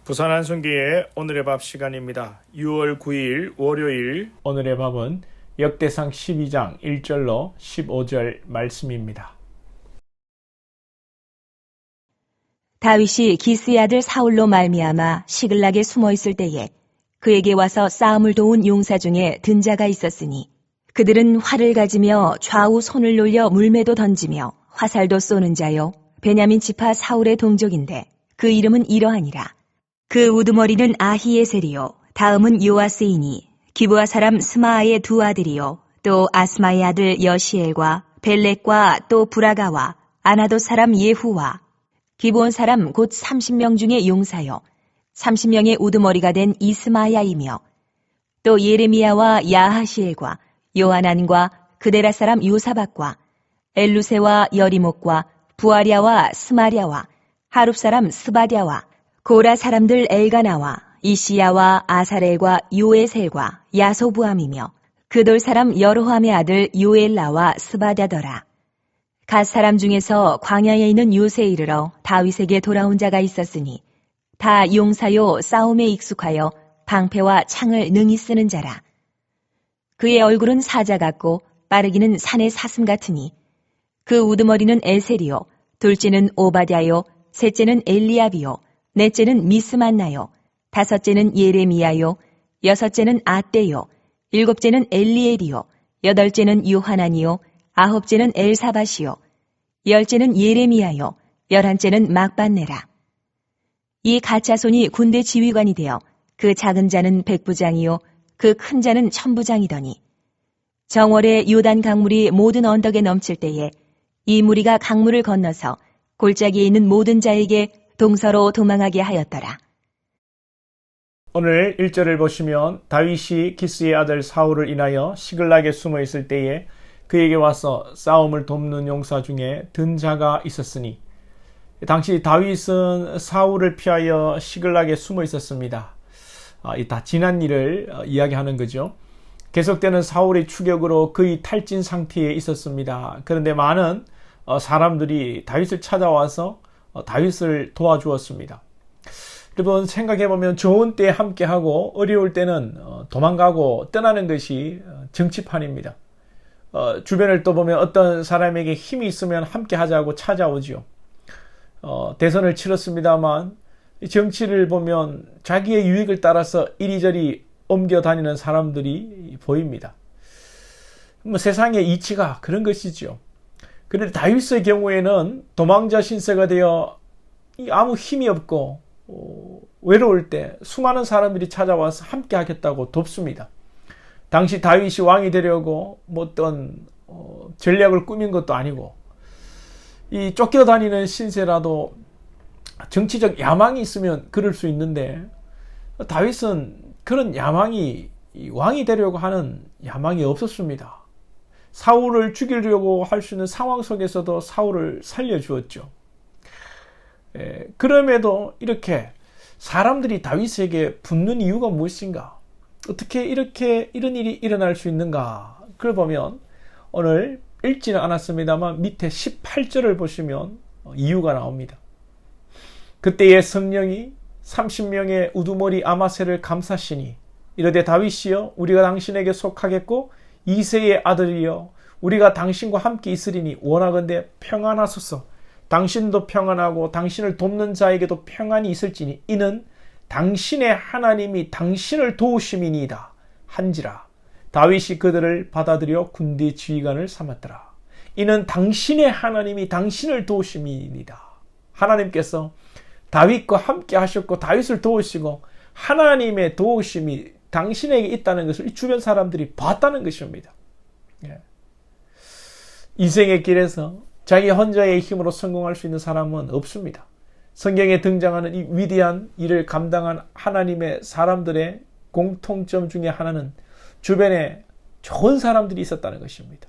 부산 한송교회 오늘의 밥 시간입니다. 6월 9일 월요일 오늘의 밥은 역대상 12장 1절로 15절 말씀입니다. 다윗이 기스의 아들 사울로 말미암아 시글락에 숨어 있을 때에 그에게 와서 싸움을 도운 용사 중에 든 자가 있었으니 그들은 활을 가지며 좌우 손을 놀려 물매도 던지며 화살도 쏘는 자요 베냐민 지파 사울의 동족인데 그 이름은 이러하니라. 그 우두머리는 아히에셀이요 다음은 요아스이니 기브아 사람 스마아의 두 아들이요 또 아스마의 아들 여시엘과 벨렉과 또 브라가와 아나도 사람 예후와 기브온 사람 곧 30명 중에 용사요 30명의 우두머리가 된 이스마야이며 또 예레미야와 야하시엘과 요하난과 그데라 사람 요사박과 엘루세와 여리목과 부아랴와 스마랴와 하룹 사람 스바랴와 고라 사람들 엘가나와 이시야와 아사렐과 요에셀과 야소부함이며 그돌 사람 여로함의 아들 요엘라와 스바랴더라. 갓 사람 중에서 광야에 있는 요새에 이르러 다윗에게 돌아온 자가 있었으니 다 용사요 싸움에 익숙하여 방패와 창을 능히 쓰는 자라. 그의 얼굴은 사자 같고 빠르기는 산의 사슴 같으니 그 우두머리는 에셀이요 둘째는 오바댜요 셋째는 엘리압이요 넷째는 미스만나요 다섯째는 예레미야요 여섯째는 아떼요 일곱째는 엘리엘이요 여덟째는 요하난이요 아홉째는 엘사밧이요 열째는 예레미야요 열한째는 막반네라. 이 가짜손이 군대 지휘관이 되어 그 작은 자는 백부장이요 그 큰 자는 천부장이더니 정월에 요단 강물이 모든 언덕에 넘칠 때에 이 무리가 강물을 건너서 골짜기에 있는 모든 자에게 동서로 도망하게 하였더라. 오늘 1절을 보시면 다윗이 기스의 아들 사울을 인하여 시글락에 숨어 있을 때에 그에게 와서 싸움을 돕는 용사 중에 든 자가 있었으니 당시 다윗은 사울을 피하여 시글락에 숨어 있었습니다. 다 지난 일을 이야기하는 거죠. 계속되는 사울의 추격으로 거의 탈진 상태에 있었습니다. 그런데 많은 사람들이 다윗을 찾아와서 다윗을 도와주었습니다. 여러분 생각해보면 좋은 때에 함께하고 어려울 때는 도망가고 떠나는 것이 정치판입니다. 주변을 또 보면 어떤 사람에게 힘이 있으면 함께하자고 찾아오죠. 대선을 치렀습니다만 정치를 보면 자기의 유익을 따라서 이리저리 옮겨 다니는 사람들이 보입니다. 세상의 이치가 그런 것이죠. 그런데 다윗의 경우에는 도망자 신세가 되어 아무 힘이 없고 외로울 때 수많은 사람들이 찾아와서 함께 하겠다고 돕습니다. 당시 다윗이 왕이 되려고 어떤 전략을 꾸민 것도 아니고 이 쫓겨다니는 신세라도 정치적 야망이 있으면 그럴 수 있는데 다윗은 그런 야망이 왕이 되려고 하는 야망이 없었습니다. 사울을 죽이려고 할 수 있는 상황 속에서도 사울을 살려주었죠. 그럼에도 이렇게 사람들이 다윗에게 붙는 이유가 무엇인가? 어떻게 이런 일이 일어날 수 있는가? 그걸 보면 오늘 읽지는 않았습니다만 밑에 18절을 보시면 이유가 나옵니다. 그때의 성령이 30명의 우두머리 아마셀을 감사시니 이르되 다윗이여 우리가 당신에게 속하겠고 이새의 아들이여 우리가 당신과 함께 있으리니 원하건대 평안하소서. 당신도 평안하고 당신을 돕는 자에게도 평안이 있을지니 이는 당신의 하나님이 당신을 도우심이니이다 한지라. 다윗이 그들을 받아들여 군대 지휘관을 삼았더라. 이는 당신의 하나님이 당신을 도우심이니이다. 하나님께서 다윗과 함께 하셨고 다윗을 도우시고 하나님의 도우심이 당신에게 있다는 것을 이 주변 사람들이 봤다는 것입니다. 인생의 길에서 자기 혼자의 힘으로 성공할 수 있는 사람은 없습니다. 성경에 등장하는 이 위대한 일을 감당한 하나님의 사람들의 공통점 중에 하나는 주변에 좋은 사람들이 있었다는 것입니다.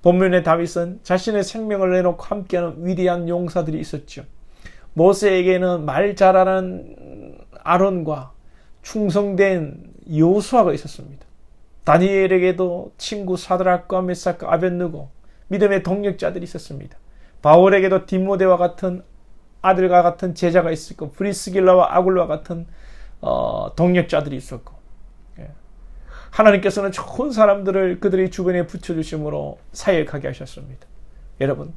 본문의 다윗은 자신의 생명을 내놓고 함께하는 위대한 용사들이 있었죠. 모세에게는 말 잘하는 아론과 충성된 여호수아가 있었습니다. 다니엘에게도 친구 사드락과 메삭과 아벳느고 믿음의 동력자들이 있었습니다. 바울에게도 디모데와 같은 아들과 같은 제자가 있었고 브리스길라와 아굴라와 같은 동력자들이 있었고, 예. 하나님께서는 좋은 사람들을 그들의 주변에 붙여주심으로 사역하게 하셨습니다. 여러분,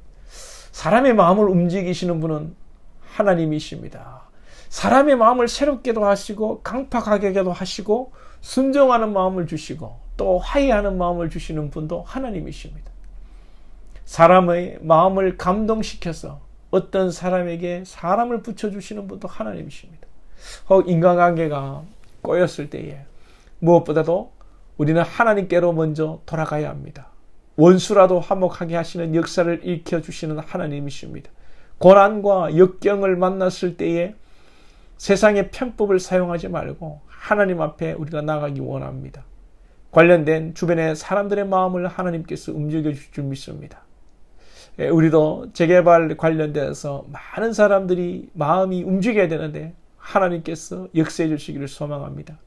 사람의 마음을 움직이시는 분은 하나님이십니다. 사람의 마음을 새롭게도 하시고 강팍하게도 하시고 순종하는 마음을 주시고 또 화해하는 마음을 주시는 분도 하나님이십니다. 사람의 마음을 감동시켜서 어떤 사람에게 사람을 붙여주시는 분도 하나님이십니다. 혹 인간관계가 꼬였을 때에 무엇보다도 우리는 하나님께로 먼저 돌아가야 합니다. 원수라도 화목하게 하시는 역사를 일으켜주시는 하나님이십니다. 고난과 역경을 만났을 때에 세상의 편법을 사용하지 말고 하나님 앞에 우리가 나가기 원합니다. 관련된 주변의 사람들의 마음을 하나님께서 움직여 주실 줄 믿습니다. 우리도 재개발 관련돼서 많은 사람들이 마음이 움직여야 되는데 하나님께서 역사해 주시기를 소망합니다.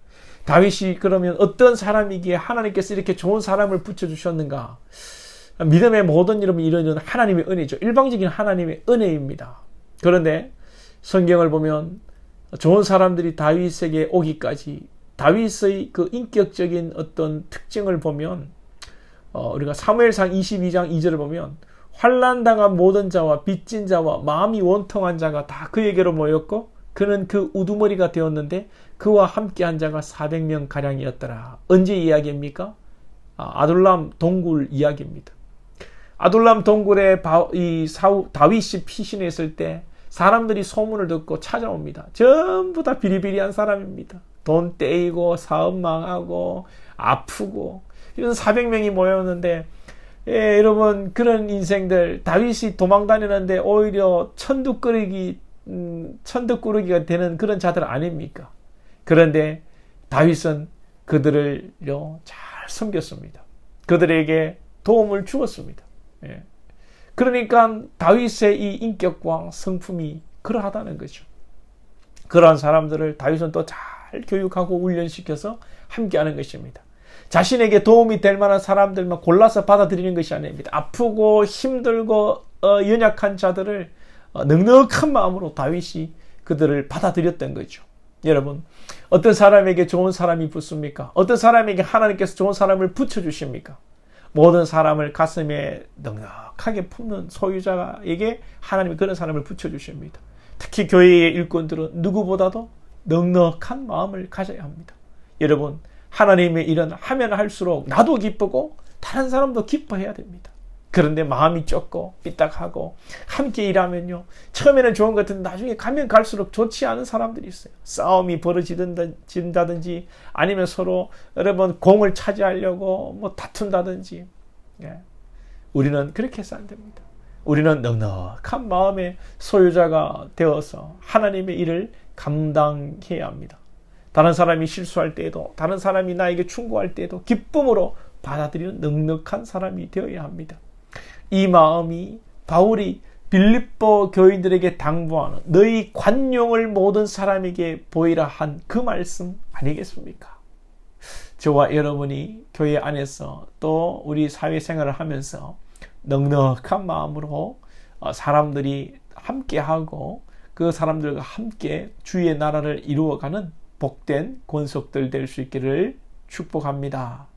다윗이 그러면 어떤 사람이기에 하나님께서 이렇게 좋은 사람을 붙여주셨는가? 믿음의 모든 일은 이루어지는 하나님의 은혜죠. 일방적인 하나님의 은혜입니다. 그런데 성경을 보면 좋은 사람들이 다윗에게 오기까지 다윗의 그 인격적인 어떤 특징을 보면 우리가 사무엘상 22장 2절을 보면 환난당한 모든 자와 빚진 자와 마음이 원통한 자가 다 그에게로 모였고 그는 그 우두머리가 되었는데 그와 함께한 자가 400명 가량이었더라. 언제 이야기입니까? 아둘람 동굴 이야기입니다. 아둘람 동굴에 다윗이 피신했을 때 사람들이 소문을 듣고 찾아옵니다. 전부 다 비리비리한 사람입니다. 돈 떼이고 사업 망하고 아프고 이런 400명이 모였는데 여러분 그런 인생들 다윗이 도망 다니는데 오히려 천득꾸러기가 되는 그런 자들 아닙니까? 그런데 다윗은 그들을 잘 섬겼습니다. 그들에게 도움을 주었습니다. 그러니까 다윗의 이 인격과 성품이 그러하다는 거죠. 그러한 사람들을 다윗은 또 잘 교육하고 훈련시켜서 함께하는 것입니다. 자신에게 도움이 될 만한 사람들만 골라서 받아들이는 것이 아닙니다. 아프고 힘들고 연약한 자들을 넉넉한 마음으로 다윗이 그들을 받아들였던 거죠. 여러분, 어떤 사람에게 좋은 사람이 붙습니까? 어떤 사람에게 하나님께서 좋은 사람을 붙여주십니까? 모든 사람을 가슴에 넉넉하게 품는 소유자에게 하나님이 그런 사람을 붙여주십니다. 특히 교회의 일꾼들은 누구보다도 넉넉한 마음을 가져야 합니다. 여러분, 하나님의 일은 하면 할수록 나도 기쁘고 다른 사람도 기뻐해야 됩니다. 그런데 마음이 좁고 삐딱하고 함께 일하면요, 처음에는 좋은 것 같은데 나중에 가면 갈수록 좋지 않은 사람들이 있어요. 싸움이 벌어진다든지 아니면 서로 여러분 공을 차지하려고 뭐 다툰다든지. 우리는 그렇게 해서 안 됩니다. 우리는 넉넉한 마음의 소유자가 되어서 하나님의 일을 감당해야 합니다. 다른 사람이 실수할 때에도 다른 사람이 나에게 충고할 때에도 기쁨으로 받아들이는 넉넉한 사람이 되어야 합니다. 이 마음이 바울이 빌립보 교인들에게 당부하는 너희 관용을 모든 사람에게 보이라 한 그 말씀 아니겠습니까? 저와 여러분이 교회 안에서 또 우리 사회생활을 하면서 넉넉한 마음으로 사람들이 함께하고 그 사람들과 함께 주의 나라를 이루어가는 복된 권속들 될 수 있기를 축복합니다.